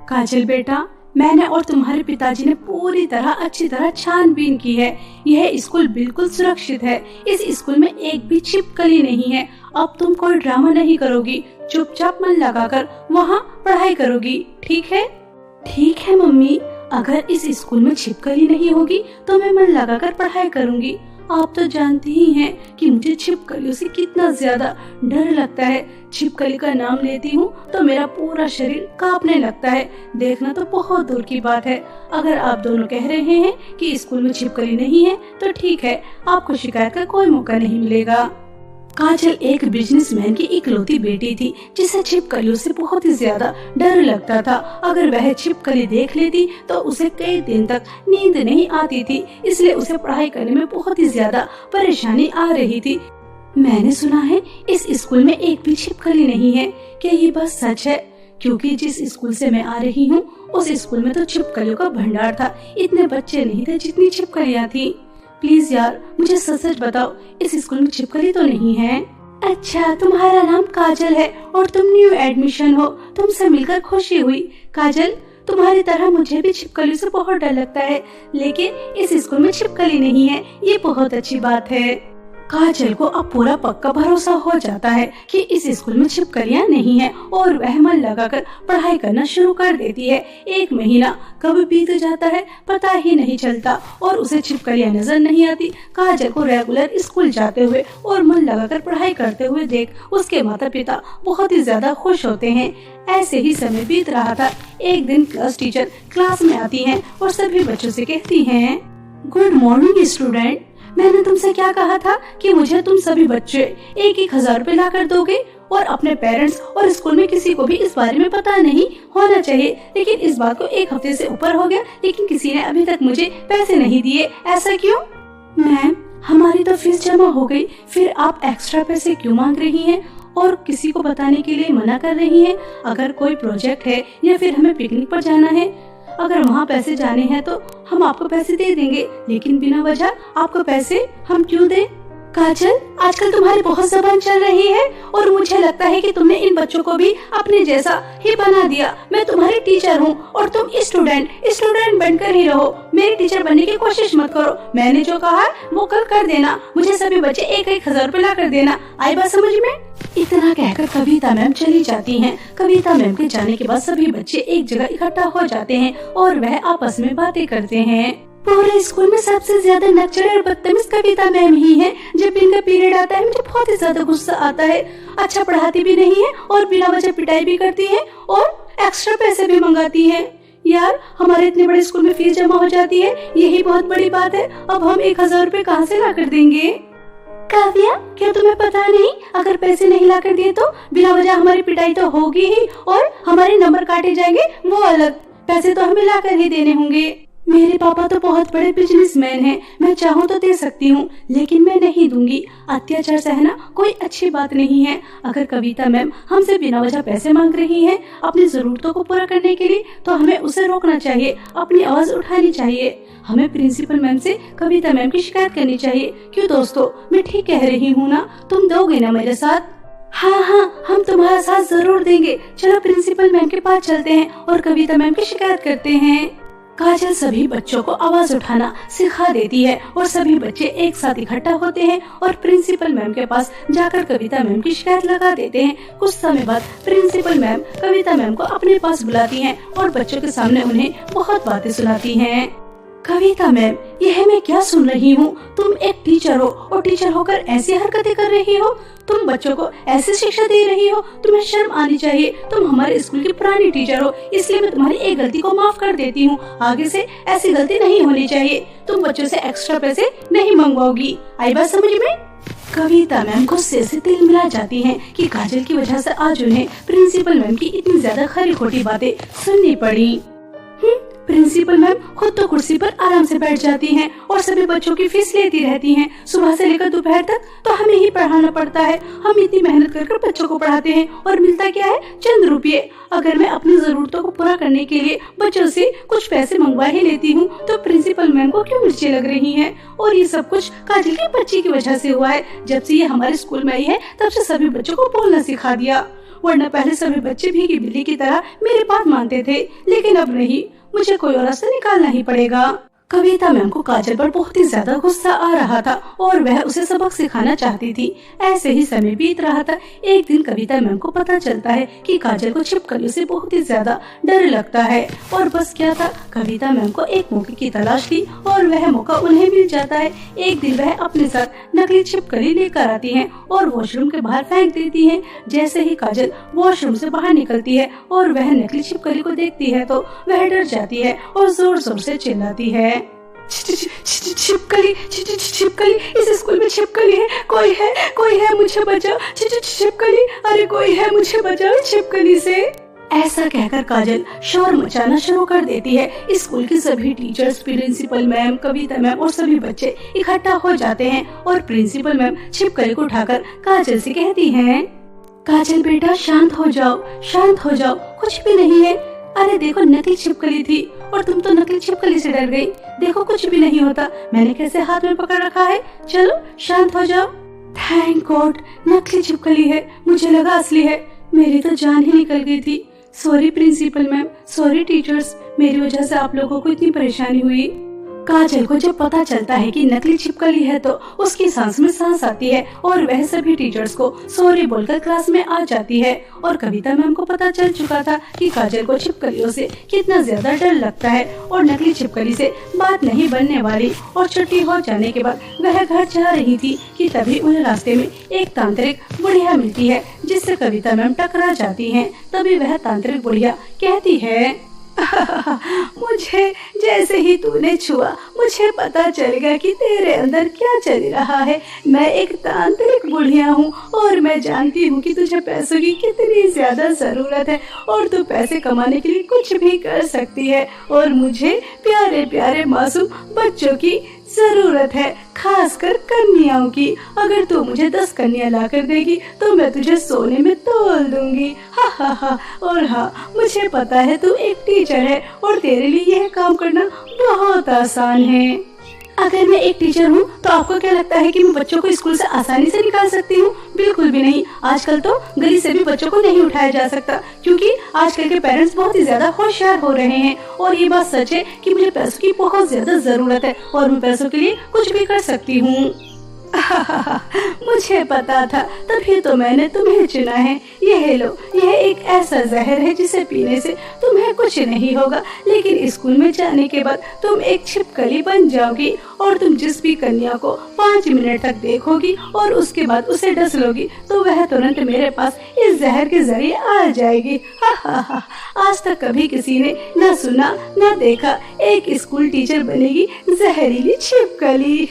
काजल बेटा, मैंने और तुम्हारे पिताजी ने पूरी तरह अच्छी तरह छानबीन की है। यह स्कूल बिल्कुल सुरक्षित है। इस स्कूल में एक भी छिपकली नहीं है। अब तुम कोई ड्रामा नहीं करोगी, चुपचाप मन लगाकर वहाँ पढ़ाई करोगी, ठीक है? ठीक है मम्मी, अगर इस स्कूल में छिपकली नहीं होगी तो मैं मन लगाकर पढ़ाई करूँगी। आप तो जानती ही हैं कि मुझे छिपकलियों से कितना ज्यादा डर लगता है। छिपकली का नाम लेती हूँ तो मेरा पूरा शरीर कांपने लगता है। देखना तो बहुत दूर की बात है। अगर आप दोनों कह रहे हैं कि स्कूल में छिपकली नहीं है तो ठीक है, आपको शिकायत का कोई मौका नहीं मिलेगा। काजल एक बिजनेसमैन की इकलौती बेटी थी जिसे छिपकलियों से बहुत ही ज्यादा डर लगता था। अगर वह छिपकली देख लेती तो उसे कई दिन तक नींद नहीं आती थी, इसलिए उसे पढ़ाई करने में बहुत ही ज्यादा परेशानी आ रही थी। मैंने सुना है इस स्कूल में एक भी छिपकली नहीं है। क्या ये बात सच है? क्योंकि जिस स्कूल से मैं आ रही हूँ उस स्कूल में तो छिपकलियों का भंडार था। इतने बच्चे नहीं थे जितनी छिपकलियाँ थी। प्लीज यार, मुझे सच सच बताओ, इस स्कूल में छिपकली तो नहीं है? अच्छा, तुम्हारा नाम काजल है और तुम न्यू एडमिशन हो। तुमसे मिलकर खुशी हुई। काजल, तुम्हारी तरह मुझे भी छिपकली से बहुत डर लगता है, लेकिन इस स्कूल में छिपकली नहीं है, ये बहुत अच्छी बात है। काजल को अब पूरा पक्का भरोसा हो जाता है कि इस स्कूल में छिपकलियां नहीं है और वह मन लगाकर पढ़ाई करना शुरू कर देती है। 1 महीना कब बीत जाता है पता ही नहीं चलता और उसे छिपकलियां नजर नहीं आती। काजल को रेगुलर स्कूल जाते हुए और मन लगाकर पढ़ाई करते हुए देख उसके माता पिता बहुत ही ज्यादा खुश होते हैं। ऐसे ही समय बीत रहा था। एक दिन क्लास टीचर क्लास में आती हैं और सभी बच्चों से कहती हैं, गुड मॉर्निंग स्टूडेंट, मैंने तुमसे क्या कहा था कि मुझे तुम सभी बच्चे 1,000 रुपए ला कर दोगे और अपने पेरेंट्स और स्कूल में किसी को भी इस बारे में पता नहीं होना चाहिए। लेकिन इस बात को 1 हफ्ते से ऊपर हो गया, लेकिन किसी ने अभी तक मुझे पैसे नहीं दिए। ऐसा क्यों? मैम, हमारी तो फीस जमा हो गई, फिर आप एक्स्ट्रा पैसे क्यों मांग रही हैं और किसी को बताने के लिए मना कर रही हैं? अगर कोई प्रोजेक्ट है या फिर हमें पिकनिक पर जाना है, अगर वहाँ पैसे जाने हैं तो हम आपको पैसे दे देंगे, लेकिन बिना वजह आपको पैसे हम क्यों दें? काजल, आजकल तुम्हारी बहुत जबान चल रही है और मुझे लगता है कि तुमने इन बच्चों को भी अपने जैसा ही बना दिया। मैं तुम्हारी टीचर हूँ और तुम स्टूडेंट बनकर ही रहो। मेरी टीचर बनने की कोशिश मत करो। मैंने जो कहा वो कल कर देना। मुझे सभी बच्चे 1,000 रुपए ला कर देना। आई बात समझ में? इतना कहकर कविता मैम चली जाती हैं। कविता मैम के जाने के बाद सभी बच्चे एक जगह इकट्ठा हो जाते हैं और वह आपस में बातें करते हैं। पूरे स्कूल में सबसे ज्यादा नकचड़ और बदतमीज कविता मैम ही है। जब इनका पीरियड आता है मुझे बहुत ही ज्यादा गुस्सा आता है। अच्छा पढ़ाती भी नहीं है और बिना वजह पिटाई भी करती है और एक्स्ट्रा पैसे भी मंगाती है। यार, हमारे इतने बड़े स्कूल में फीस जमा हो जाती है, यही बहुत बड़ी बात है। अब हम 1,000 रुपए कहाँ से ला कर देंगे? काव्या, क्या तुम्हें पता नहीं, अगर पैसे नहीं ला कर दिए तो बिना वजह हमारी पिटाई तो होगी ही और हमारे नंबर काटे जाएंगे, वो अलग। पैसे तो हमें ला कर ही देने होंगे। मेरे पापा तो बहुत बड़े बिजनेसमैन हैं, मैं चाहूँ तो दे सकती हूँ, लेकिन मैं नहीं दूंगी। अत्याचार सहना कोई अच्छी बात नहीं है। अगर कविता मैम हमसे बिना वजह पैसे मांग रही है अपनी जरूरतों को पूरा करने के लिए, तो हमें उसे रोकना चाहिए, अपनी आवाज उठानी चाहिए। हमें प्रिंसिपल मैम से कविता मैम की शिकायत करनी चाहिए। क्यों दोस्तों, मैं ठीक कह रही हूँ ना? तुम दोगे ना मेरे साथ? हाँ, हम तुम्हारा साथ जरूर देंगे। चलो प्रिंसिपल मैम के पास चलते हैं और कविता मैम की शिकायत करते हैं। काजल सभी बच्चों को आवाज उठाना सिखा देती है और सभी बच्चे एक साथ इकट्ठा होते हैं और प्रिंसिपल मैम के पास जाकर कविता मैम की शिकायत लगा देते हैं। कुछ समय बाद प्रिंसिपल मैम कविता मैम को अपने पास बुलाती हैं और बच्चों के सामने उन्हें बहुत बातें सुनाती हैं। कविता मैम, यह मैं क्या सुन रही हूँ? तुम एक टीचर हो और टीचर होकर ऐसी हरकतें कर रही हो। तुम बच्चों को ऐसी शिक्षा दे रही हो, तुम्हें शर्म आनी चाहिए। तुम हमारे स्कूल की पुरानी टीचर हो, इसलिए मैं तुम्हारी एक गलती को माफ कर देती हूँ। आगे से ऐसी गलती नहीं होनी चाहिए। तुम बच्चों से एक्स्ट्रा पैसे नहीं मंगवाओगी। आई बात समझ में? कविता मैम गुस्से से तिल मिला जाती हैं कि काजल की वजह से आज उन्हें प्रिंसिपल मैम की इतनी ज्यादा खरी खोटी बातें सुननी पड़ी। प्रिंसिपल मैम खुद तो कुर्सी पर आराम से बैठ जाती हैं और सभी बच्चों की फीस लेती रहती हैं। सुबह से लेकर दोपहर तक तो हमें ही पढ़ाना पड़ता है। हम इतनी मेहनत कर बच्चों को पढ़ाते हैं और मिलता क्या है? चंद रुपये। अगर मैं अपनी जरूरतों को पूरा करने के लिए बच्चों से कुछ पैसे मंगवा ही लेती हूँ तो प्रिंसिपल मैम को क्यों मिर्चें लग रही हैं? और ये सब कुछ काजल की बच्ची की वजह से हुआ है। जब से ये हमारे स्कूल में आई है तब से सभी बच्चों को बोलना सिखा दिया। वरना पहले सभी बच्चे भीगी बिल्ली की तरह मेरी बात मानते थे, लेकिन अब नहीं, मुझे कोई और रास्ता निकालना ही पड़ेगा। कविता मैम को काजल पर बहुत ही ज्यादा गुस्सा आ रहा था और वह उसे सबक सिखाना चाहती थी। ऐसे ही समय बीत रहा था। एक दिन कविता मैम को पता चलता है कि काजल को छिपकलियों से बहुत ही ज्यादा डर लगता है। और बस क्या था, कविता मैम को एक मौके की तलाश थी और वह मौका उन्हें मिल जाता है। एक दिन वह अपने साथ नकली छिपकली लेकर आती है और वॉशरूम के बाहर फेंक देती है। जैसे ही काजल वॉशरूम से बाहर निकलती है और वह नकली छिपकली को देखती है तो वह डर जाती है और जोर जोर से चिल्लाती है, छिपकली, छिपकली, इस स्कूल में छिपकली है, कोई है, मुझे बचाओ, छिपकली, अरे कोई है, मुझे बचाओ छिपकली से। ऐसा कहकर काजल शोर मचाना शुरू कर देती है। स्कूल के सभी टीचर्स, प्रिंसिपल मैम, कविता मैम और सभी बच्चे इकट्ठा हो जाते हैं और प्रिंसिपल मैम छिपकली को उठाकर काजल से कहती हैं, काजल बेटा शांत हो जाओ, कुछ भी नहीं है। अरे देखो, नकली छिपकली थी और तुम तो नकली छिपकली से डर गई। देखो कुछ भी नहीं होता, मैंने कैसे हाथ में पकड़ रखा है, चलो शांत हो जाओ। थैंक गॉड, नकली छिपकली है, मुझे लगा असली है, मेरी तो जान ही निकल गई थी। Sorry principal ma'am, sorry teachers, मेरी वजह से आप लोगों को इतनी परेशानी हुई। काजल को जब पता चलता है कि नकली छिपकली है तो उसकी सांस में सांस आती है और वह सभी टीचर्स को सॉरी बोलकर क्लास में आ जाती है। और कविता मैम को पता चल चुका था कि काजल को छिपकलियों से कितना ज्यादा डर लगता है और नकली छिपकली से बात नहीं बनने वाली। और छुट्टी हो जाने के बाद वह घर जा रही थी कि तभी उन्हें रास्ते में एक तांत्रिक बुढ़िया मिलती है जिससे कविता मैम टकरा जाती है। तभी वह तांत्रिक बुढ़िया कहती है, मुझे जैसे ही तूने छुआ मुझे पता चल गया कि तेरे अंदर क्या चल रहा है। मैं एक तांत्रिक बुढ़िया हूँ और मैं जानती हूँ कि तुझे पैसों की कितनी ज्यादा जरूरत है और तू पैसे कमाने के लिए कुछ भी कर सकती है और मुझे प्यारे प्यारे मासूम बच्चों की जरूरत है, खासकर कन्याओं की। अगर तू मुझे 10 कन्या ला कर देगी तो मैं तुझे सोने में तोल दूंगी। हा हा हा। और हाँ, मुझे पता है तू एक टीचर है और तेरे लिए यह काम करना बहुत आसान है। अगर मैं एक टीचर हूँ तो आपको क्या लगता है कि मैं बच्चों को स्कूल से आसानी से निकाल सकती हूँ? बिल्कुल भी नहीं। आजकल तो गली से भी बच्चों को नहीं उठाया जा सकता क्योंकि आजकल के पेरेंट्स बहुत ही ज्यादा होशियार हो रहे हैं। और ये बात सच है कि मुझे पैसों की बहुत ज्यादा जरूरत है और मैं पैसों के लिए कुछ भी कर सकती हूँ। मुझे पता था, तभी तो मैंने तुम्हें चुना है। यह लो, यह एक ऐसा जहर है जिसे पीने से तुम्हें कुछ नहीं होगा, लेकिन स्कूल में जाने के बाद तुम एक छिपकली बन जाओगी और तुम जिस भी कन्या को 5 मिनट तक देखोगी और उसके बाद उसे डस लोगी तो वह तुरंत मेरे पास इस जहर के जरिए आ जाएगी। आज तक कभी किसी ने न सुना न देखा, एक स्कूल टीचर बनेगी जहरीली छिपकली।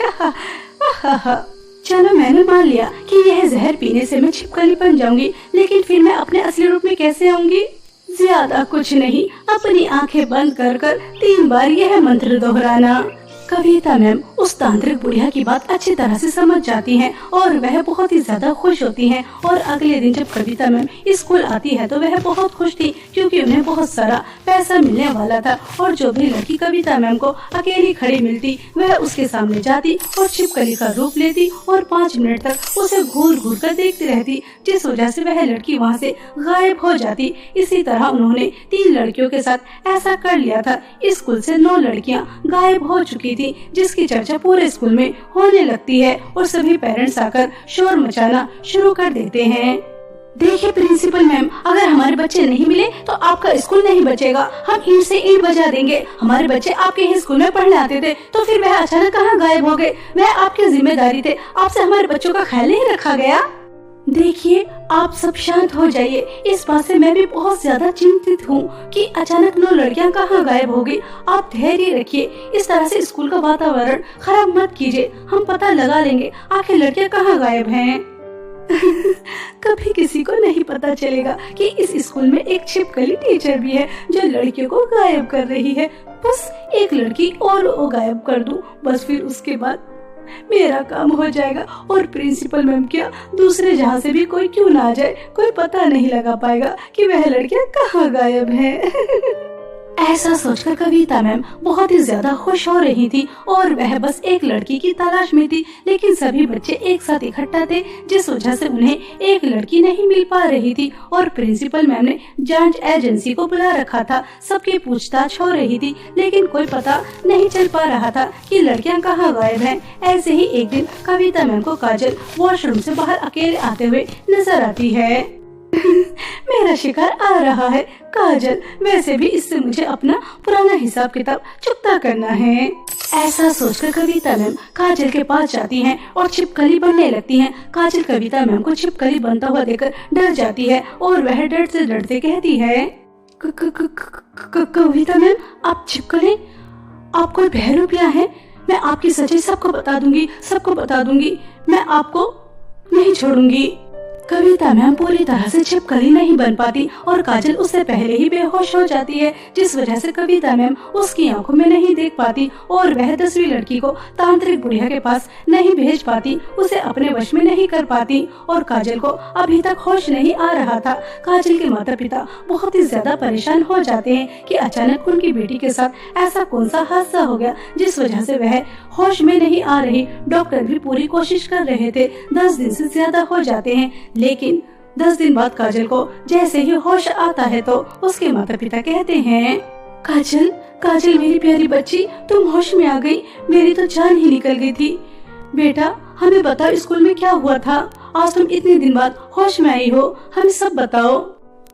चलो, मैंने मान लिया कि यह जहर पीने से मैं छिपकली बन जाऊंगी, लेकिन फिर मैं अपने असली रूप में कैसे आऊंगी? ज्यादा कुछ नहीं, अपनी आंखें बंद कर 3 बार यह मंत्र दोहराना। कविता मैम उस तांत्रिक बुढ़िया की बात अच्छी तरह से समझ जाती हैं और वह बहुत ही ज्यादा खुश होती हैं। और अगले दिन जब कविता मैम स्कूल आती है तो वह बहुत खुश थी क्योंकि उन्हें बहुत सारा पैसा मिलने वाला था। और जो भी लड़की कविता मैम को अकेली खड़ी मिलती वह उसके सामने जाती और छिपकली का रूप लेती और 5 मिनट तक उसे घूर घूर कर देखती रहती, जिस वजह से वह लड़की वहाँ से गायब हो जाती। इसी तरह उन्होंने 3 लड़कियों के साथ ऐसा कर लिया था। स्कूल से 9 लड़कियाँ गायब हो चुकी थी, जिसकी चर्चा पूरे स्कूल में होने लगती है और सभी पेरेंट्स आकर शोर मचाना शुरू कर देते हैं। देखिए प्रिंसिपल मैम, अगर हमारे बच्चे नहीं मिले तो आपका स्कूल नहीं बचेगा। हम ईंट से ईंट बजा देंगे। हमारे बच्चे आपके ही स्कूल में पढ़ने आते थे तो फिर वह अचानक कहाँ गायब हो गए? वह आपकी जिम्मेदारी थे, आपसे हमारे बच्चों का ख्याल नहीं रखा गया। देखिए, आप सब शांत हो जाइए। इस बात से मैं भी बहुत ज्यादा चिंतित हूँ कि अचानक 9 लड़कियाँ कहाँ गायब हो गई। आप धैर्य रखिए, इस तरह से स्कूल का वातावरण खराब मत कीजिए। हम पता लगा लेंगे आखिर लड़कियाँ कहाँ गायब हैं। कभी किसी को नहीं पता चलेगा कि इस स्कूल में एक छिपकली टीचर भी है जो लड़कियों को गायब कर रही है। बस एक लड़की और वो गायब कर दूं, बस फिर उसके बाद मेरा काम हो जाएगा और प्रिंसिपल मैम क्या दूसरे जहाँ से भी कोई क्यों ना आ जाए, कोई पता नहीं लगा पाएगा कि वह लड़कियाँ कहाँ गायब है। ऐसा सोचकर कविता मैम बहुत ही ज्यादा खुश हो रही थी और वह बस एक लड़की की तलाश में थी, लेकिन सभी बच्चे एक साथ इकट्ठा थे जिस वजह से उन्हें एक लड़की नहीं मिल पा रही थी। और प्रिंसिपल मैम ने जांच एजेंसी को बुला रखा था। सबकी पूछताछ हो रही थी, लेकिन कोई पता नहीं चल पा रहा था कि लड़कियां कहाँ गायब हैं। ऐसे ही एक दिन कविता मैम को काजल वॉशरूम से बाहर अकेले आते हुए नजर आती है। मेरा शिकार आ रहा है काजल, वैसे भी इससे मुझे अपना पुराना हिसाब किताब चुकता करना है। ऐसा सोचकर कविता मैम काजल के पास जाती हैं और छिपकली बनने लगती हैं। काजल कविता मैम को छिपकली बनता हुआ देखकर डर जाती है और वह डरते डरते कहती है, कविता मैम आप छिपकली, आप कोई बहरूपिया है? मैं आपकी सच्चाई सबको बता दूंगी, मैं आपको नहीं छोड़ूंगी। कविता मैम पूरी तरह से छिपकली नहीं बन पाती और काजल उससे पहले ही बेहोश हो जाती है, जिस वजह से कविता मैम उसकी आंखों में नहीं देख पाती और वह 10वीं लड़की को तांत्रिक बुढ़िया के पास नहीं भेज पाती, उसे अपने वश में नहीं कर पाती। और काजल को अभी तक होश नहीं आ रहा था। काजल के माता पिता बहुत ही ज्यादा परेशान हो जाते हैं कि अचानक उनकी बेटी के साथ ऐसा कौन सा हादसा हो गया जिस वजह से वह होश में नहीं आ रही। डॉक्टर भी पूरी कोशिश कर रहे थे, 10 दिन से ज्यादा हो जाते हैं, लेकिन 10 दिन बाद काजल को जैसे ही होश आता है तो उसके माता पिता कहते हैं, काजल मेरी प्यारी बच्ची, तुम होश में आ गई, मेरी तो जान ही निकल गई थी। बेटा हमें बताओ स्कूल में क्या हुआ था, आज तुम इतने दिन बाद होश में आई हो, हमें सब बताओ।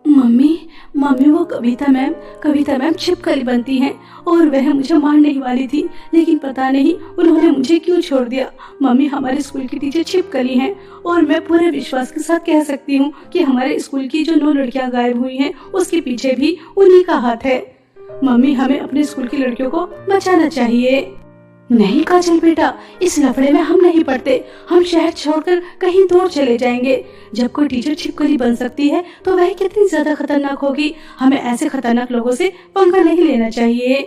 मम्मी वो कविता मैम छिपकली बनती हैं और वह मुझे मारने ही वाली थी, लेकिन पता नहीं उन्होंने मुझे क्यों छोड़ दिया। मम्मी हमारे स्कूल की टीचर छिपकली हैं और मैं पूरे विश्वास के साथ कह सकती हूँ कि हमारे स्कूल की जो 9 लड़कियाँ गायब हुई हैं उसके पीछे भी उन्हीं का हाथ है। मम्मी हमें अपने स्कूल की लड़कियों को बचाना चाहिए। नहीं काजल बेटा, इस लफड़े में हम नहीं पड़ते, हम शहर छोड़कर कहीं दूर चले जाएंगे। जब कोई टीचर छिपकली बन सकती है तो वह कितनी ज्यादा खतरनाक होगी, हमें ऐसे खतरनाक लोगों से पंगा नहीं लेना चाहिए।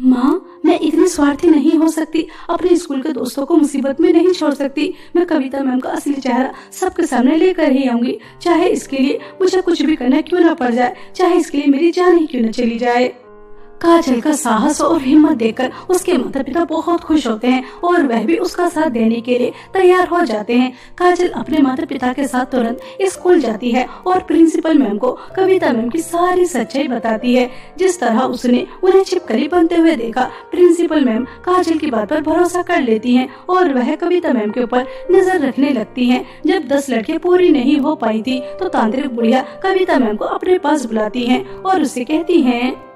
माँ मैं इतनी स्वार्थी नहीं हो सकती, अपने स्कूल के दोस्तों को मुसीबत में नहीं छोड़ सकती। मैं कविता मैम का असली चेहरा सबके सामने लेकर ही आऊंगी, चाहे इसके लिए मुझे कुछ भी करना क्यों न पड़ जाए, चाहे इसके लिए मेरी जान ही क्यों न चली जाए। काजल का साहस और हिम्मत देखकर उसके माता पिता बहुत खुश होते हैं और वह भी उसका साथ देने के लिए तैयार हो जाते हैं। काजल अपने माता पिता के साथ तुरंत स्कूल जाती है और प्रिंसिपल मैम को कविता मैम की सारी सच्चाई बताती है। जिस तरह उसने उन्हें छिपकली बनते हुए देखा, प्रिंसिपल मैम काजल की बात पर भरोसा कर लेती हैं और वह कविता मैम के ऊपर नजर रखने लगती हैं। जब 10 लड़कियां पूरी नहीं हो पाई थी तो तांत्रिक बुढ़िया कविता मैम को अपने पास बुलाती है और उससे कहती है,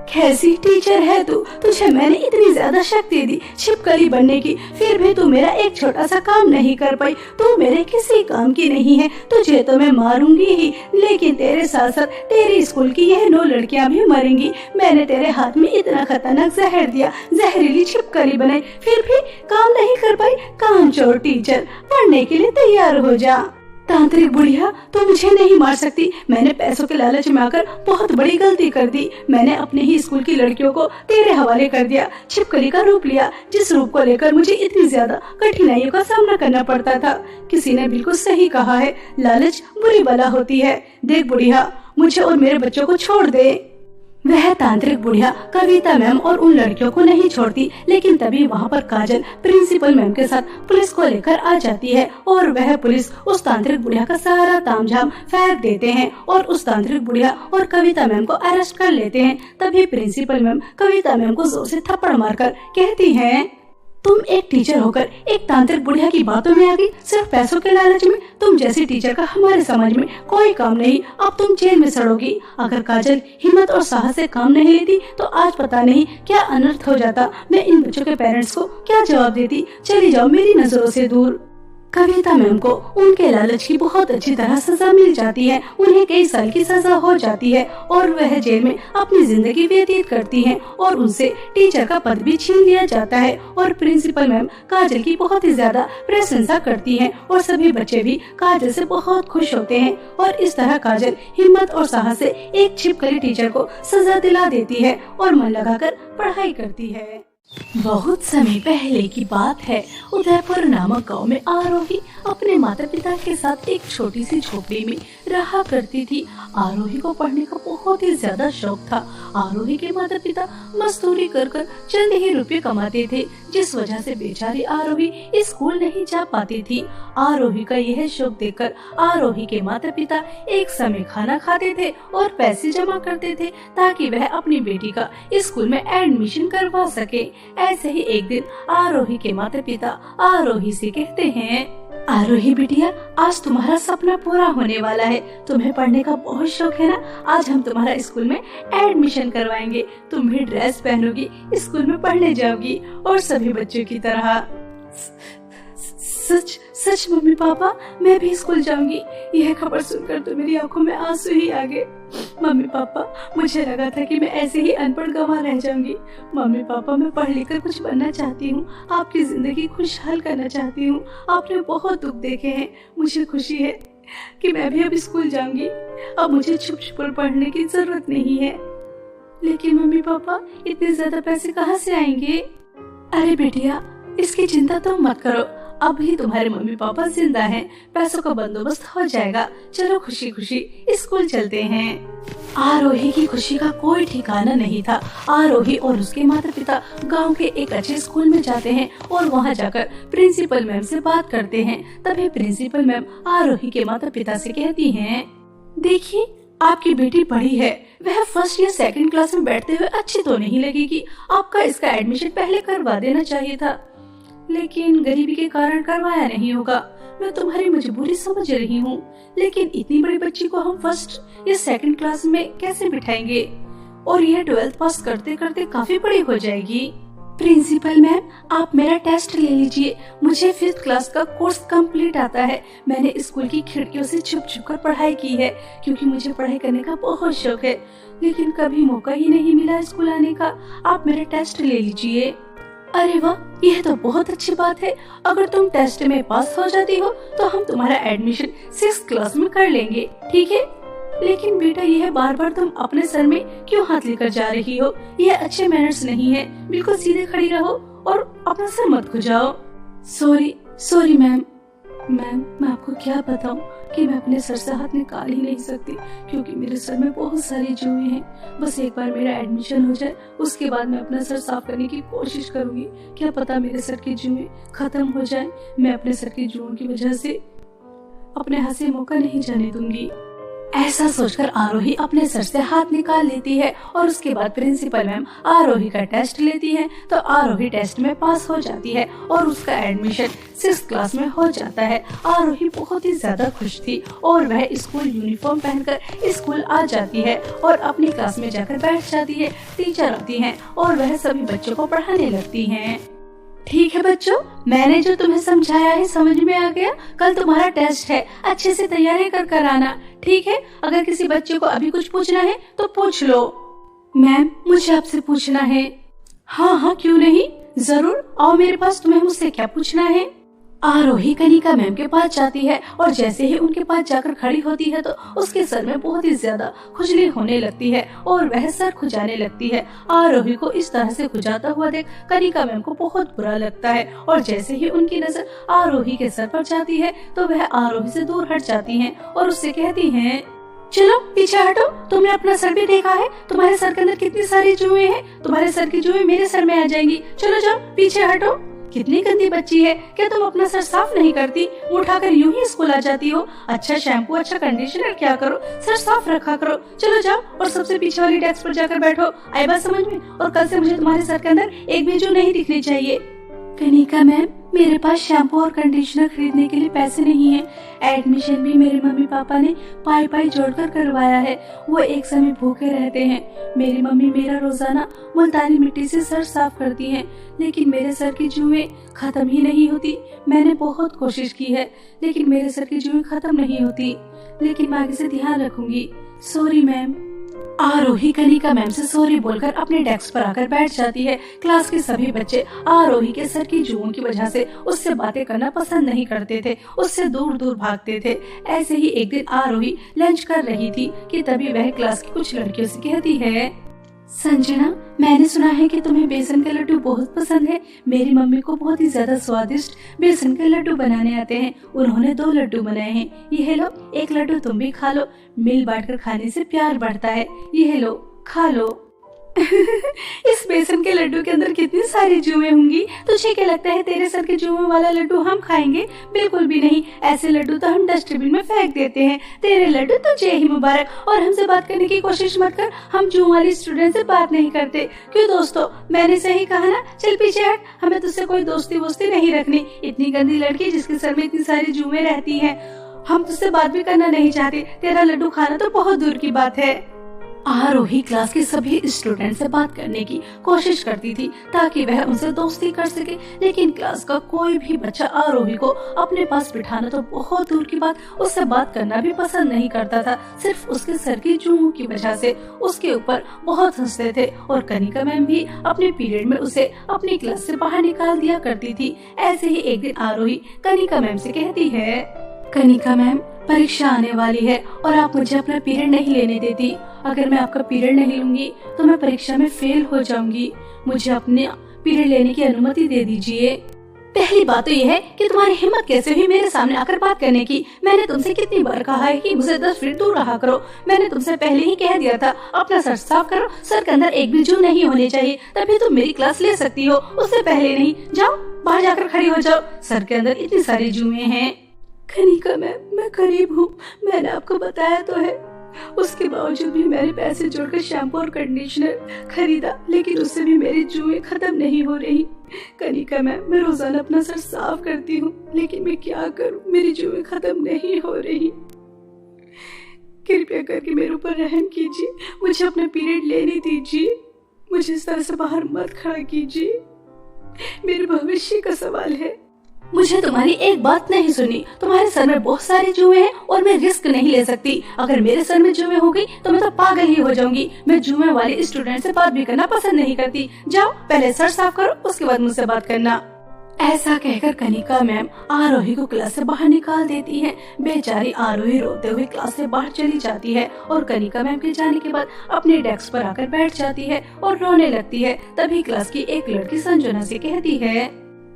कैसी टीचर है तू, तुझे मैंने इतनी ज्यादा शक्ति दी छिपकली बनने की, फिर भी तू मेरा एक छोटा सा काम नहीं कर पाई, तू मेरे किसी काम की नहीं है, तुझे तो मैं मारूंगी ही, लेकिन तेरे साथ साथ तेरी स्कूल की यह 9 लड़कियां भी मरेंगी। मैंने तेरे हाथ में इतना खतरनाक जहर दिया, जहरीली छिपकली बनाई, फिर भी काम नहीं कर पाई। काम चोर टीचर, पढ़ने के लिए तैयार हो जा। तांत्रिक बुढ़िया तो मुझे नहीं मार सकती, मैंने पैसों के लालच में आकर बहुत बड़ी गलती कर दी। मैंने अपने ही स्कूल की लड़कियों को तेरे हवाले कर दिया, छिपकली का रूप लिया, जिस रूप को लेकर मुझे इतनी ज्यादा कठिनाइयों का सामना करना पड़ता था। किसी ने बिल्कुल सही कहा है, लालच बुरी बला होती है। देख बुढ़िया, मुझे और मेरे बच्चों को छोड़ दे। वह तांत्रिक बुढ़िया कविता मैम और उन लड़कियों को नहीं छोड़ती, लेकिन तभी वहाँ पर काजल प्रिंसिपल मैम के साथ पुलिस को लेकर आ जाती है और वह पुलिस उस तांत्रिक बुढ़िया का सारा तामझाम फेंक देते हैं और उस तांत्रिक बुढ़िया और कविता मैम को अरेस्ट कर लेते हैं। तभी प्रिंसिपल मैम कविता मैम को जोर से थप्पड़ मारकर कहती है, तुम एक टीचर होकर एक तांत्रिक बुढ़िया की बातों में आ गई, सिर्फ पैसों के लालच में। तुम जैसी टीचर का हमारे समाज में कोई काम नहीं, अब तुम जेल में सड़ोगी। अगर काजल हिम्मत और साहस से काम नहीं लेती तो आज पता नहीं क्या अनर्थ हो जाता। मैं इन बच्चों के पेरेंट्स को क्या जवाब देती। चली जाओ मेरी नजरों से दूर। कविता मैम को उनके लालच की बहुत अच्छी तरह सजा मिल जाती है, उन्हें कई साल की सजा हो जाती है और वह जेल में अपनी जिंदगी व्यतीत करती हैं और उनसे टीचर का पद भी छीन लिया जाता है। और प्रिंसिपल मैम काजल की बहुत ही ज्यादा प्रशंसा करती हैं और सभी बच्चे भी काजल से बहुत खुश होते हैं और इस तरह काजल हिम्मत और साहस से एक छिपकली टीचर को सजा दिला देती है और मन लगाकर पढ़ाई करती है। बहुत समय पहले की बात है, उदयपुर नामक गांव में आरोही अपने माता पिता के साथ एक छोटी सी झोपड़ी में रहा करती थी। आरोही को पढ़ने का बहुत ही ज्यादा शौक था। आरोही के माता पिता मजदूरी कर कर चंद ही रुपए कमाते थे, जिस वजह से बेचारी आरोही स्कूल नहीं जा पाती थी। आरोही का यह शौक देखकर आरोही के माता पिता एक समय खाना खाते थे और पैसे जमा करते थे ताकि वह अपनी बेटी का स्कूल में एडमिशन करवा सके। ऐसे ही एक दिन आरोही के माता पिता आरोही से कहते हैं, आरोही बिटिया, आज तुम्हारा सपना पूरा होने वाला है। तुम्हें पढ़ने का बहुत शौक है ना, आज हम तुम्हारा स्कूल में एडमिशन करवाएंगे। तुम भी ड्रेस पहनोगी, स्कूल में पढ़ने जाओगी और सभी बच्चों की तरह। सच सच मम्मी पापा, मैं भी स्कूल जाऊंगी। यह खबर सुनकर तो मेरी आंखों में आंसू ही आ गए। मम्मी पापा, मुझे लगा था कि मैं ऐसे ही अनपढ़ गंवा रह जाऊंगी। मम्मी पापा, मैं पढ़ लिख कर कुछ बनना चाहती हूँ, आपकी जिंदगी खुशहाल करना चाहती हूँ। आपने बहुत दुख देखे हैं, मुझे खुशी है कि मैं भी अब स्कूल जाऊंगी। अब मुझे छुप छुप कर पढ़ने की जरूरत नहीं है। लेकिन मम्मी पापा, इतने ज्यादा पैसे कहाँ से आएंगे? अरे बेटिया, इसकी चिंता तुम मत करो, अभी तुम्हारे मम्मी पापा जिंदा हैं, पैसों का बंदोबस्त हो जाएगा। चलो खुशी खुशी स्कूल चलते हैं। आरोही की खुशी का कोई ठिकाना नहीं था। आरोही और उसके माता पिता गांव के एक अच्छे स्कूल में जाते हैं और वहां जाकर प्रिंसिपल मैम से बात करते हैं। तभी प्रिंसिपल मैम आरोही के माता पिता से कहती हैं, देखिए, आपकी बेटी पढ़ी है, वह फर्स्ट या सेकंड क्लास में बैठते हुए अच्छी तो नहीं लगेगी। आपका इसका एडमिशन पहले करवा देना चाहिए था, लेकिन गरीबी के कारण करवाया नहीं होगा। मैं तुम्हारी मजबूरी समझ रही हूँ, लेकिन इतनी बड़ी बच्ची को हम फर्स्ट या सेकंड क्लास में कैसे बिठाएंगे? और यह 12th पास करते करते काफी बड़ी हो जाएगी। प्रिंसिपल मैम, आप मेरा टेस्ट ले लीजिए। मुझे 5th क्लास का कोर्स कंप्लीट आता है। मैंने स्कूल की खिड़कियों से छुप छुप कर पढ़ाई की है, क्योंकि मुझे पढ़ाई करने का बहुत शौक है, लेकिन कभी मौका ही नहीं मिला स्कूल आने का। आप मेरा टेस्ट ले लीजिए। अरे वाह, यह तो बहुत अच्छी बात है। अगर तुम टेस्ट में पास हो जाती हो तो हम तुम्हारा एडमिशन 6th क्लास में कर लेंगे, ठीक है? लेकिन बेटा, यह बार बार तुम अपने सर में क्यों हाथ लेकर जा रही हो? यह अच्छे मैनर्स नहीं है। बिल्कुल सीधे खड़ी रहो और अपना सर मत खुजाओ। Sorry ma'am. मैं आपको क्या बताऊं कि मैं अपने सर से हाथ निकाल ही नहीं सकती, क्योंकि मेरे सर में बहुत सारी जुएं हैं। बस एक बार मेरा एडमिशन हो जाए, उसके बाद मैं अपना सर साफ करने की कोशिश करूंगी। क्या पता मेरे सर की जुएं खत्म हो जाए। मैं अपने सर की जुओं की वजह से अपने हाथ से मौका नहीं जाने दूंगी। ऐसा सोचकर आरोही अपने सर से हाथ निकाल लेती है और उसके बाद प्रिंसिपल मैम आरोही का टेस्ट लेती है, तो आरोही टेस्ट में पास हो जाती है और उसका एडमिशन 6th क्लास में हो जाता है। आरोही बहुत ही ज्यादा खुश थी और वह स्कूल यूनिफॉर्म पहनकर स्कूल आ जाती है और अपनी क्लास में जाकर बैठ जाती है। टीचर आती हैं और वह सभी बच्चों को पढ़ाने लगती हैं। ठीक है बच्चों, मैंने जो तुम्हें समझाया है समझ में आ गया। कल तुम्हारा टेस्ट है, अच्छे से तैयारी कर आना, ठीक है? अगर किसी बच्चे को अभी कुछ पूछना है तो पूछ लो। मैम, मुझे आपसे पूछना है। हाँ, क्यों नहीं, जरूर आओ मेरे पास। तुम्हें मुझसे क्या पूछना है? आरोही कनिका मैम के पास जाती है और जैसे ही उनके पास जाकर खड़ी होती है तो उसके सर में बहुत ही ज्यादा खुजली होने लगती है और वह सर खुजाने लगती है। आरोही को इस तरह से खुजाता हुआ देख कनिका मैम को बहुत बुरा लगता है और जैसे ही उनकी नजर आरोही के सर पर जाती है तो वह आरोही से दूर हट जाती हैं और उससे कहती हैं, चलो पीछे हटो। तुमने अपना सर भी देखा है? तुम्हारे सर के अंदर कितनी सारी जुएं हैं। तुम्हारे सर की जुएं मेरे सर में आ जाएंगी। चलो जाओ, पीछे हटो। कितनी गंदी बच्ची है, क्या तुम अपना सर साफ नहीं करती? उठाकर यूं ही स्कूल आ जाती हो। अच्छा शैम्पू, अच्छा कंडीशनर क्या करो, सर साफ रखा करो। चलो जाओ और सबसे पीछे वाली डेस्क पर जाकर बैठो। आई बात समझ में? और कल से मुझे तुम्हारे सर के अंदर एक भी जू नहीं दिखनी चाहिए। कनिका मैम, मेरे पास शैम्पू और कंडीशनर खरीदने के लिए पैसे नहीं है। एडमिशन भी मेरे मम्मी पापा ने पाई जोड़कर करवाया है। वो एक समय भूखे रहते हैं। मेरी मम्मी मेरा रोजाना मुल्तानी मिट्टी से सर साफ करती हैं, लेकिन मेरे सर की जुएं खत्म ही नहीं होती। मैंने बहुत कोशिश की है, लेकिन मेरे सर की जुएं खत्म नहीं होती। लेकिन मैं आगे से ध्यान रखूंगी। Sorry ma'am. Aarohi Kanika ma'am से सॉरी बोलकर अपने डेस्क पर आकर बैठ जाती है। क्लास के सभी बच्चे आरोही के सर की जुओं की वजह से उससे बातें करना पसंद नहीं करते थे, उससे दूर दूर भागते थे। ऐसे ही एक दिन आरोही लंच कर रही थी कि तभी वह क्लास की कुछ लड़कियों से कहती है, संजना, मैंने सुना है कि तुम्हें बेसन के लड्डू बहुत पसंद है। मेरी मम्मी को बहुत ही ज्यादा स्वादिष्ट बेसन के लड्डू बनाने आते हैं। उन्होंने 2 लड्डू बनाए हैं। ये लो, एक लड्डू तुम भी खा लो। मिल बांट कर खाने से प्यार बढ़ता है। ये लो, खा लो। इस बेसन के लड्डू के अंदर कितनी सारी जुएं होंगी। तुझे क्या लगता है तेरे सर के जुएं वाला लड्डू हम खाएंगे? बिल्कुल भी नहीं। ऐसे लड्डू तो हम डस्टबिन में फेंक देते हैं। तेरे लड्डू तुझे ही मुबारक। और हमसे बात करने की कोशिश मत कर। हम जुए वाली स्टूडेंट से बात नहीं करते। क्यों दोस्तों, मैंने सही कहा ना? चल पीछे हट। हमें तुझसे कोई दोस्ती वोस्ती नहीं रखनी। इतनी गंदी लड़की जिसके सर में इतनी सारी जुएं रहती है, हम तुझसे बात भी करना नहीं चाहते। तेरा लड्डू खाना तो बहुत दूर की बात है। आरोही क्लास के सभी स्टूडेंट से बात करने की कोशिश करती थी ताकि वह उनसे दोस्ती कर सके, लेकिन क्लास का कोई भी बच्चा आरोही को अपने पास बिठाना तो बहुत दूर की बात, उससे बात करना भी पसंद नहीं करता था। सिर्फ उसके सर की जुओं की वजह से उसके ऊपर बहुत हंसते थे और कनिका मैम भी अपने पीरियड में उसे अपनी क्लास से बाहर निकाल दिया करती थी। ऐसे ही एक दिन आरोही कनिका मैम से कहती है, कनिका मैम, परीक्षा आने वाली है और आप मुझे अपना पीरियड नहीं लेने देती। अगर मैं आपका पीरियड नहीं लूंगी तो मैं परीक्षा में फेल हो जाऊंगी। मुझे अपने पीरियड लेने की अनुमति दे दीजिए। पहली बात तो यह है कि तुम्हारी हिम्मत कैसे हुई मेरे सामने आकर बात करने की? मैंने तुमसे कितनी बार कहा है कि मुझे 10 फीट दूर रहा करो। मैंने तुमसे पहले ही कह दिया था अपना सर साफ करो। सर के अंदर एक भी जू नहीं होने चाहिए, तभी तुम मेरी क्लास ले सकती हो, उससे पहले नहीं। जाओ बाहर जाकर खड़ी हो जाओ। सर के अंदर इतनी सारी जुएं हैं। कनिका मैम, मैं गरीब हूँ, मैंने आपको बताया तो है। उसके बावजूद भी मैंने पैसे जोड़कर शैम्पू और कंडीशनर खरीदा, लेकिन उससे भी मेरी जुएं खत्म नहीं हो रही। कनिका मैम, मैं रोजाना अपना सर साफ करती हूँ, लेकिन मैं क्या करूँ, मेरी जुएं खत्म नहीं हो रही। कृपया करके मेरे ऊपर रहम कीजिए, मुझे अपना पीरियड लेने दीजिए। मुझे इस तरह से बाहर मत खड़ा कीजिए, मेरे भविष्य का सवाल है। मुझे तुम्हारी एक बात नहीं सुनी। तुम्हारे सर में बहुत सारी जुएं हैं और मैं रिस्क नहीं ले सकती। अगर मेरे सर में जुएं हो गई तो मैं तो पागल ही हो जाऊंगी। मैं जुएं वाले स्टूडेंट से बात भी करना पसंद नहीं करती। जाओ पहले सर साफ करो, उसके बाद मुझसे बात करना। ऐसा कहकर कनिका मैम आरोही को क्लास से बाहर निकाल देती है। बेचारी आरोही रोते हुए क्लास से बाहर चली जाती है और कनिका मैम के जाने के बाद अपने डेस्क पर आकर बैठ जाती है और रोने लगती है। तभी क्लास की एक लड़की संजना से कहती है,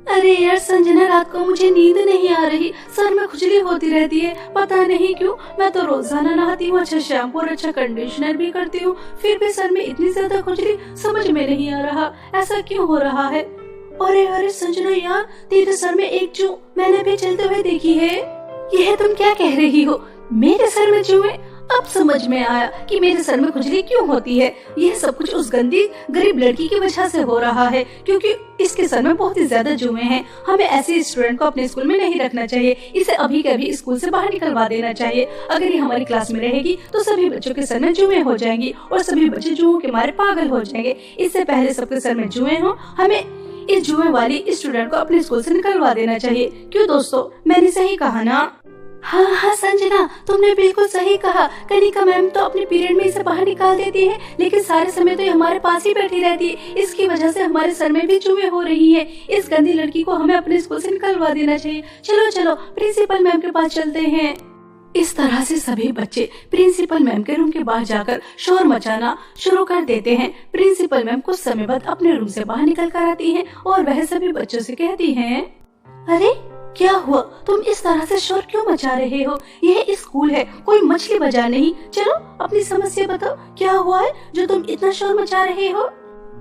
अरे यार संजना, रात को मुझे नींद नहीं आ रही, सर में खुजली होती रहती है, पता नहीं क्यों। मैं तो रोजाना नहाती हूँ, अच्छा शैम्पू और अच्छा कंडीशनर भी करती हूँ, फिर भी सर में इतनी ज्यादा खुजली, समझ में नहीं आ रहा ऐसा क्यों हो रहा है। अरे अरे संजना यार, तेरे सर में एक जू मैंने भी चलते हुए देखी है। यह तुम क्या कह रही हो? मेरे सर में जुएं? अब समझ में आया कि मेरे सर में खुजली क्यों होती है। यह सब कुछ उस गंदी गरीब लड़की की वजह से हो रहा है, क्योंकि इसके सर में बहुत ही ज्यादा जुएं हैं। हमें ऐसे स्टूडेंट को अपने स्कूल में नहीं रखना चाहिए। इसे अभी के अभी स्कूल से बाहर निकलवा देना चाहिए। अगर ये हमारी क्लास में रहेगी तो सभी बच्चों के सर में जुएं हो जाएंगी और सभी बच्चे जुओं के मारे पागल हो जाएंगे। इससे पहले सबके सर में जुएं हो, हमें इस जुए वाली स्टूडेंट को अपने स्कूल से निकलवा देना चाहिए। क्यों दोस्तों, मैंने सही कहा ना? हाँ हाँ संजना, तुमने बिल्कुल सही कहा। कनिका मैम तो अपने पीरियड में इसे बाहर निकाल देती है, लेकिन सारे समय तो ये हमारे पास ही बैठी रहती है। इसकी वजह से हमारे सर में भी जुएं हो रही है। इस गंदी लड़की को हमें अपने स्कूल से निकलवा देना चाहिए। चलो चलो प्रिंसिपल मैम के पास चलते हैं। इस तरह से सभी बच्चे प्रिंसिपल मैम के रूम के बाहर जाकर शोर मचाना शुरू कर देते हैं। प्रिंसिपल मैम कुछ समय बाद अपने रूम से बाहर निकल कर आती हैं और वह सभी बच्चों से कहती हैं, अरे क्या हुआ, तुम इस तरह से शोर क्यों मचा रहे हो? यह स्कूल है, कोई मछली बाजार नहीं। चलो अपनी समस्या बताओ, क्या हुआ है जो तुम इतना शोर मचा रहे हो?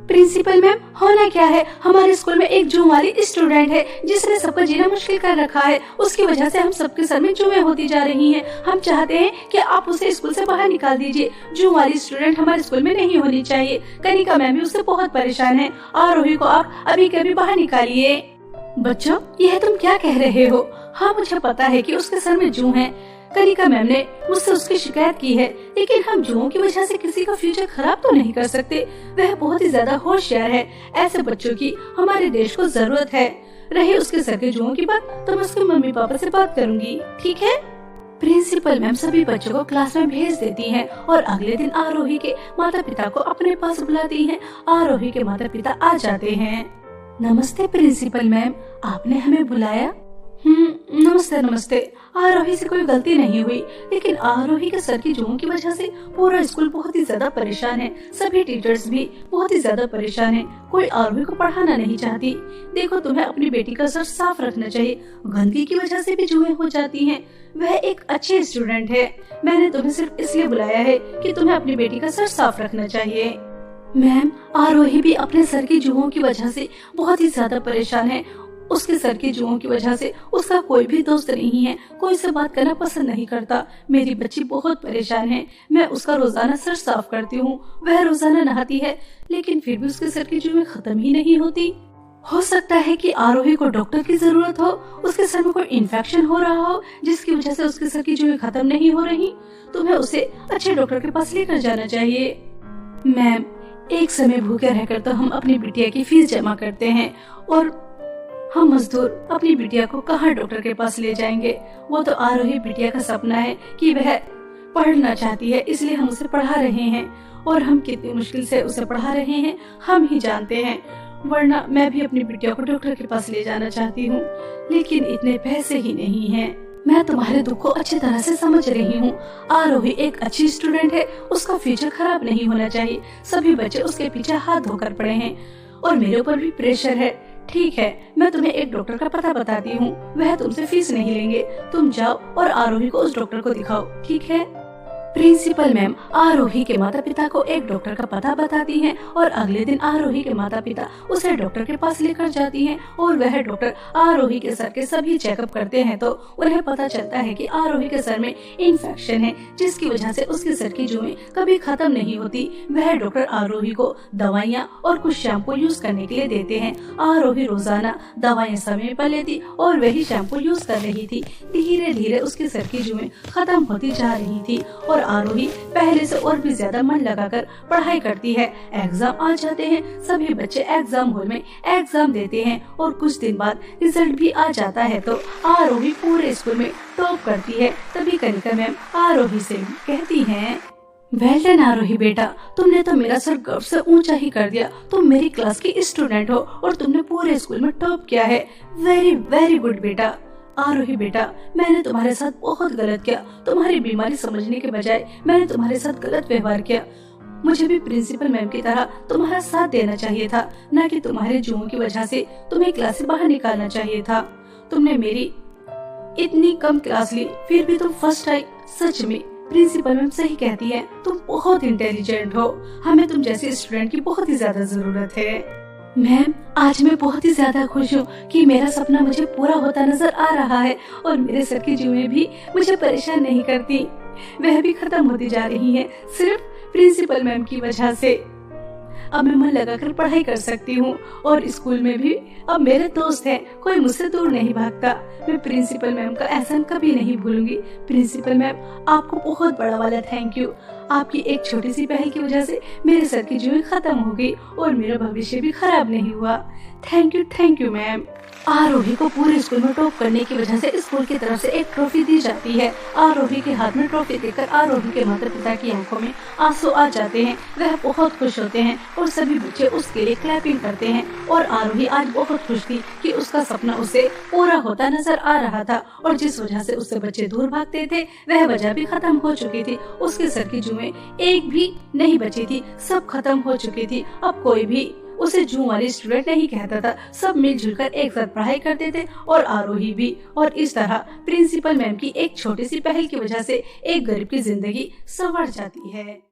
प्रिंसिपल मैम, होना क्या है, हमारे स्कूल में एक जुए वाली स्टूडेंट है जिसने सबका जीना मुश्किल कर रखा है। उसकी वजह से हम सबके सर में जुएं होती जा रही हैं। हम चाहते हैं कि आप उसे स्कूल से बाहर निकाल दीजिए। जुए वाली स्टूडेंट हमारे स्कूल में नहीं होनी चाहिए। कनिका मैम भी उससे बहुत परेशान है। आरोही को आप अभी के अभी बाहर निकालिए। बच्चों, यह तुम क्या कह रहे हो? हाँ, मुझे पता है कि उसके सर में जू हैं। कनिका मैम ने मुझसे उसकी शिकायत की है, लेकिन हम जुओं की वजह से किसी का फ्यूचर खराब तो नहीं कर सकते। वह बहुत ही ज्यादा होशियार है। ऐसे बच्चों की हमारे देश को जरूरत है। रहे उसके सर के जुओं की बात, तो मैं उसके मम्मी पापा से बात करूंगी, ठीक है? प्रिंसिपल मैम सभी बच्चों को क्लास में भेज देती हैं और अगले दिन आरोही के माता पिता को अपने पास बुलाती हैं। आरोही के माता पिता आ जाते हैं। नमस्ते प्रिंसिपल मैम, आपने हमें बुलाया? नमस्ते नमस्ते। आरोही से कोई गलती नहीं हुई, लेकिन आरोही के सर की जुओं की वजह से पूरा स्कूल बहुत ही ज्यादा परेशान है। सभी टीचर्स भी बहुत ही ज्यादा परेशान है। कोई आरोही को पढ़ाना नहीं चाहती। देखो, तुम्हें अपनी बेटी का सर साफ रखना चाहिए। गंदगी की वजह से भी जुएं हो जाती हैं। वह एक अच्छी स्टूडेंट है। मैंने तुम्हें सिर्फ इसलिए बुलाया है कि तुम्हें अपनी बेटी का सर साफ रखना चाहिए। मैम, आरोही भी अपने सर की जुओं की वजह से बहुत ही ज्यादा परेशान है। उसके सर की जुओं की वजह से उसका कोई भी दोस्त नहीं है, कोई से बात करना पसंद नहीं करता। मेरी बच्ची बहुत परेशान है। मैं उसका रोजाना सर साफ करती हूँ, वह रोजाना नहाती है, लेकिन फिर भी उसके सर की जुएं खत्म ही नहीं होती। हो सकता है कि आरोही को डॉक्टर की जरूरत हो, उसके सर में कोई इन्फेक्शन हो रहा हो जिसकी वजह से उसके सर की जुएं खत्म नहीं हो रही। तुम्हें उसे अच्छे डॉक्टर के पास लेकर जाना चाहिए। मैम, एक समय भूखे रहकर तो हम अपनी बिटिया की फीस जमा करते हैं, और हम मजदूर अपनी बिटिया को कहाँ डॉक्टर के पास ले जाएंगे। वो तो आरोही बिटिया का सपना है कि वह पढ़ना चाहती है, इसलिए हम उसे पढ़ा रहे हैं, और हम कितनी मुश्किल से उसे पढ़ा रहे हैं हम ही जानते हैं। वरना मैं भी अपनी बिटिया को डॉक्टर के पास ले जाना चाहती हूँ, लेकिन इतने पैसे ही नहीं हैं। मैं तुम्हारे दुख को अच्छी तरह से समझ रही हूँ। आरोही एक अच्छी स्टूडेंट है, उसका फ्यूचर खराब नहीं होना चाहिए। सभी बच्चे उसके पीछे हाथ धोकर पड़े हैं, और मेरे ऊपर भी प्रेशर है। ठीक है, मैं तुम्हें एक डॉक्टर का पता बताती हूँ। वह तुमसे फीस नहीं लेंगे। तुम जाओ और आरोही को उस डॉक्टर को दिखाओ, ठीक है? प्रिंसिपल मैम आरोही के माता पिता को एक डॉक्टर का पता बताती हैं, और अगले दिन आरोही के माता पिता उसे डॉक्टर के पास लेकर जाती हैं, और वह डॉक्टर आरोही के सर के सभी चेकअप करते हैं। तो उन्हें पता चलता है कि आरोही के सर में इन्फेक्शन है, जिसकी वजह से उसके सर की जुएं कभी खत्म नहीं होती। वह डॉक्टर आरोही को दवाइयाँ और कुछ शैम्पू यूज करने के लिए देते हैं। आरोही रोजाना दवाइयाँ समय पर लेती और वही शैम्पू यूज कर रही थी। धीरे धीरे उसके सर की जुएं खत्म होती जा रही थी, और आरोही पहले से और भी ज्यादा मन लगाकर पढ़ाई करती है। एग्जाम आ जाते हैं, सभी बच्चे एग्जाम हॉल में एग्जाम देते हैं, और कुछ दिन बाद रिजल्ट भी आ जाता है। तो आरोही पूरे स्कूल में टॉप करती है। तभी कनिका मैम आरोही से कहती हैं, वेल डन आरोही बेटा, तुमने तो मेरा सर गर्व से ऊंचा ही कर दिया। तुम मेरी क्लास की स्टूडेंट हो और तुमने पूरे स्कूल में टॉप किया है। वेरी वेरी गुड बेटा। आरोही बेटा, मैंने तुम्हारे साथ बहुत गलत किया। तुम्हारी बीमारी समझने के बजाय मैंने तुम्हारे साथ गलत व्यवहार किया। मुझे भी प्रिंसिपल मैम की तरह तुम्हारा साथ देना चाहिए था, न कि तुम्हारे जुओं की वजह से तुम्हें क्लास से बाहर निकालना चाहिए था। तुमने मेरी इतनी कम क्लास ली, फिर भी तुम फर्स्ट आई। सच में प्रिंसिपल मैम सही कहती है, तुम बहुत इंटेलिजेंट हो। हमें तुम जैसी स्टूडेंट की बहुत ही ज्यादा जरूरत है। मैम, आज मैं बहुत ही ज्यादा खुश हूँ कि मेरा सपना मुझे पूरा होता नजर आ रहा है, और मेरे सर की जुएं भी मुझे परेशान नहीं करती। वह भी खत्म होती जा रही हैं, सिर्फ प्रिंसिपल मैम की वजह से। अब मैं मन लगाकर पढ़ाई कर सकती हूँ, और स्कूल में भी अब मेरे दोस्त हैं, कोई मुझसे दूर नहीं भागता। मैं प्रिंसिपल मैम का एहसान कभी नहीं भूलूंगी। प्रिंसिपल मैम, आपको बहुत बड़ा वाला थैंक यू। आपकी एक छोटी सी पहल की वजह से मेरे सर की जुएं खत्म हो गई, और मेरा भविष्य भी खराब नहीं हुआ। Thank you ma'am. आरोही को पूरे स्कूल में टॉप करने की वजह से स्कूल की तरफ से एक ट्रॉफी दी जाती है। आरोही के हाथ में ट्रॉफी देखकर आरोही के माता पिता की आंखों में आंसू आ जाते हैं। वह बहुत खुश होते हैं, और सभी बच्चे उसके लिए क्लैपिंग करते हैं। और आरोही आज बहुत खुश थी कि उसका सपना उसे पूरा होता नजर आ रहा था, और जिस वजह से उससे बच्चे दूर भागते थे वह वजह भी खत्म हो चुकी थी। उसके सर की जुएं एक भी नहीं बची थी, सब खत्म हो चुकी थी। अब कोई भी उसे जू वाली स्टूडेंट नहीं कहता था। सब मिलजुल कर एक साथ पढ़ाई करते थे, और आरोही भी। और इस तरह प्रिंसिपल मैम की एक छोटी सी पहल की वजह से एक गरीब की जिंदगी संवर जाती है।